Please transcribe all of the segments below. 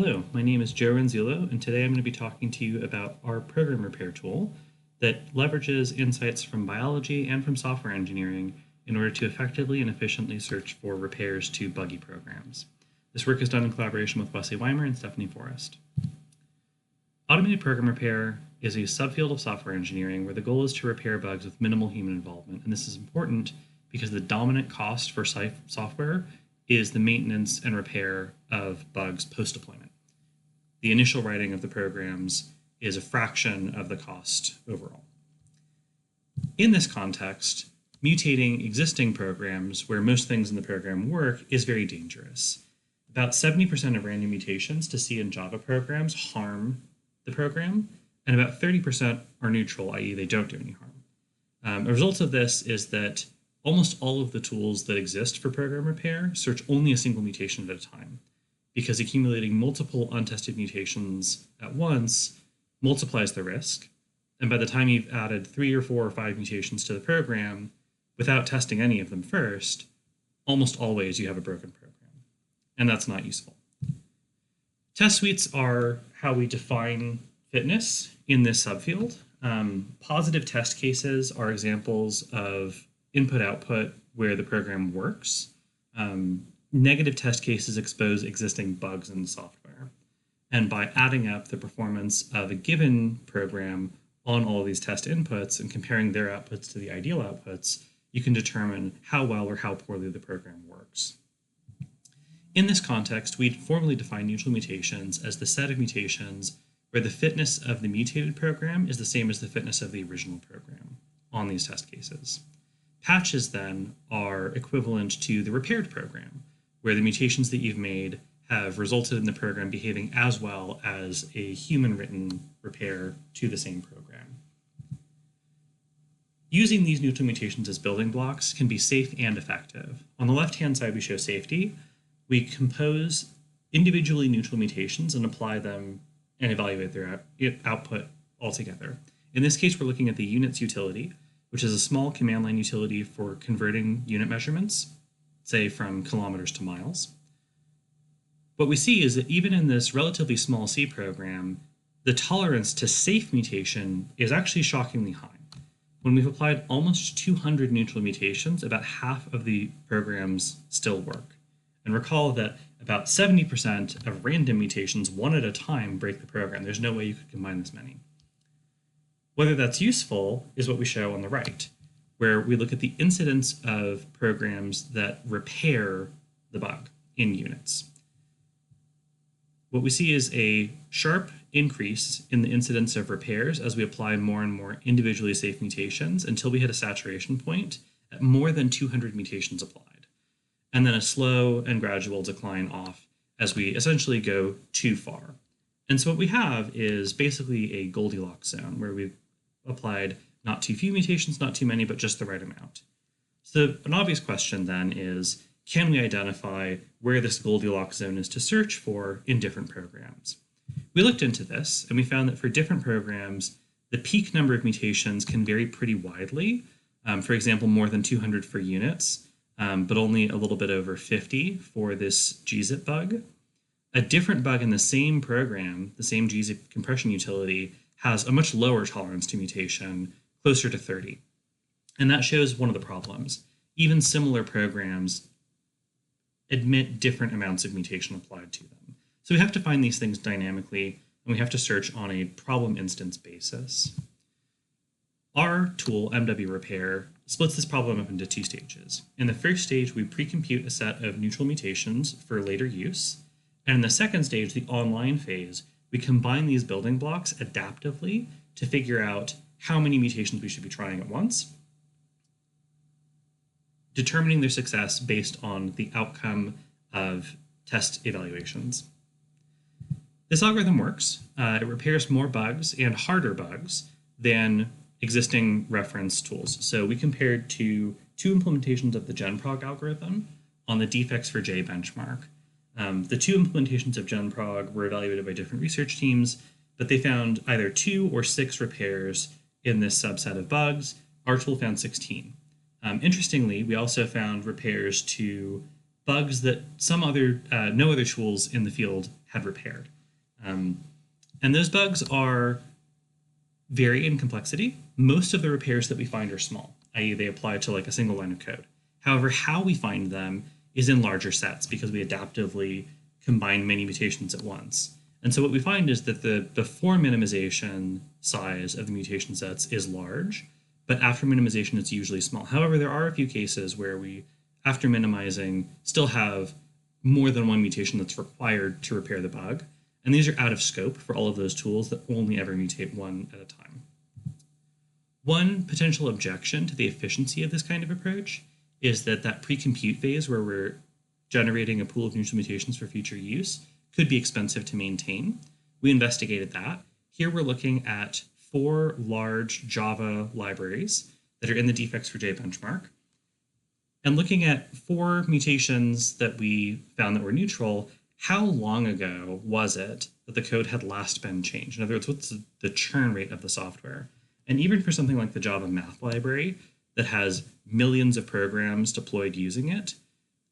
Hello, my name is Joe Renzillo, and today I'm going to be talking to you about our program repair tool that leverages insights from biology and from software engineering in order to effectively and efficiently search for repairs to buggy programs. This work is done in collaboration with Wesley Weimer and Stephanie Forrest. Automated program repair is a subfield of software engineering where the goal is to repair bugs with minimal human involvement, and this is important because the dominant cost for software is the maintenance and repair of bugs post-deployment. The initial writing of the programs is a fraction of the cost overall. In this context, mutating existing programs where most things in the program work is very dangerous. About 70% of random mutations to C in Java programs harm the program, and about 30% are neutral, i.e. they don't do any harm. A result of this is that almost all of the tools that exist for program repair search only a single mutation at a time, because accumulating multiple untested mutations at once multiplies the risk. And by the time you've added 3 or 4 or 5 mutations to the program, without testing any of them first, almost always you have a broken program. And that's not useful. Test suites are how we define fitness in this subfield. Positive test cases are examples of input-output where the program works. Negative test cases expose existing bugs in the software. And by adding up the performance of a given program on all of these test inputs and comparing their outputs to the ideal outputs, you can determine how well or how poorly the program works. In this context, we formally define neutral mutations as the set of mutations where the fitness of the mutated program is the same as the fitness of the original program on these test cases. Patches, then, are equivalent to the repaired program, where the mutations that you've made have resulted in the program behaving as well as a human-written repair to the same program. Using these neutral mutations as building blocks can be safe and effective. On the left-hand side, we show safety. We compose individually neutral mutations and apply them and evaluate their output altogether. In this case, we're looking at the units utility, which is a small command line utility for converting unit measurements, say from kilometers to miles. What we see is that even in this relatively small C program, the tolerance to safe mutation is actually shockingly high. When we've applied almost 200 neutral mutations, about half of the programs still work. And recall that about 70% of random mutations, one at a time, break the program. There's no way you could combine this many. Whether that's useful is what we show on the right, where we look at the incidence of programs that repair the bug in units. What we see is a sharp increase in the incidence of repairs as we apply more and more individually safe mutations until we hit a saturation point at more than 200 mutations applied, and then a slow and gradual decline off as we essentially go too far. And so what we have is basically a Goldilocks zone where we've applied not too few mutations, not too many, but just the right amount. So an obvious question then is, can we identify where this Goldilocks zone is to search for in different programs? We looked into this, and we found that for different programs, the peak number of mutations can vary pretty widely. For example, more than 200 for units, but only a little bit over 50 for this gzip bug. A different bug in the same program, the same gzip compression utility, has a much lower tolerance to mutation, closer to 30. And that shows one of the problems. Even similar programs admit different amounts of mutation applied to them. So we have to find these things dynamically, and we have to search on a problem instance basis. Our tool, MW Repair, splits this problem up into 2 stages. In the first stage, we pre-compute a set of neutral mutations for later use. And in the second stage, the online phase, we combine these building blocks adaptively to figure out how many mutations we should be trying at once, determining their success based on the outcome of test evaluations. This algorithm works. It repairs more bugs and harder bugs than existing reference tools. So we compared to 2 implementations of the GenProg algorithm on the defects for J benchmark. The 2 implementations of GenProg were evaluated by different research teams, but they found either 2 or 6 repairs in this subset of bugs. Our tool found 16. Interestingly, we also found repairs to bugs that no other tools in the field had repaired. And those bugs vary in complexity. Most of the repairs that we find are small, i.e. they apply to like a single line of code. However, how we find them is in larger sets because we adaptively combine many mutations at once. And so what we find is that the before minimization size of the mutation sets is large, but after minimization, it's usually small. However, there are a few cases where we, after minimizing, still have more than one mutation that's required to repair the bug. And these are out of scope for all of those tools that only ever mutate one at a time. One potential objection to the efficiency of this kind of approach is that pre-compute phase where we're generating a pool of neutral mutations for future use could be expensive to maintain. We investigated that. Here we're looking at 4 large Java libraries that are in the defects4j benchmark, and looking at 4 mutations that we found that were neutral. How long ago was it that the code had last been changed? In other words, what's the churn rate of the software? And even for something like the Java math library that has millions of programs deployed using it,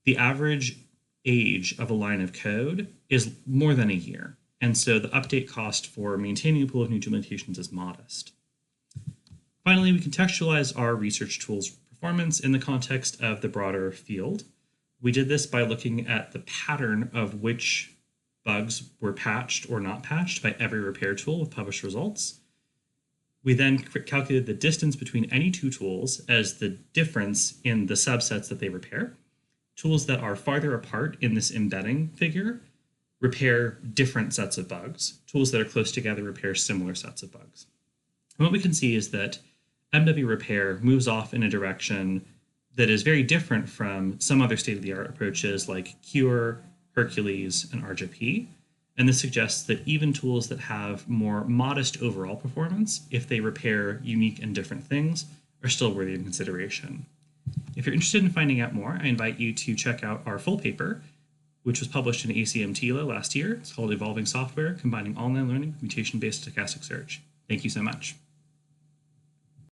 the average age of a line of code is more than a year. And so the update cost for maintaining a pool of neutral mutations is modest. Finally, we contextualized our research tools performance in the context of the broader field. We did this by looking at the pattern of which bugs were patched or not patched by every repair tool with published results. We then calculated the distance between any 2 tools as the difference in the subsets that they repair. Tools that are farther apart in this embedding figure repair different sets of bugs. Tools that are close together repair similar sets of bugs. And what we can see is that MW repair moves off in a direction that is very different from some other state-of-the-art approaches like Cure, Hercules, and RGP. And this suggests that even tools that have more modest overall performance, if they repair unique and different things, are still worthy of consideration. If you're interested in finding out more, I invite you to check out our full paper, which was published in ACM TILA last year. It's called Evolving Software, Combining Online Learning with Mutation-Based Stochastic Search. Thank you so much.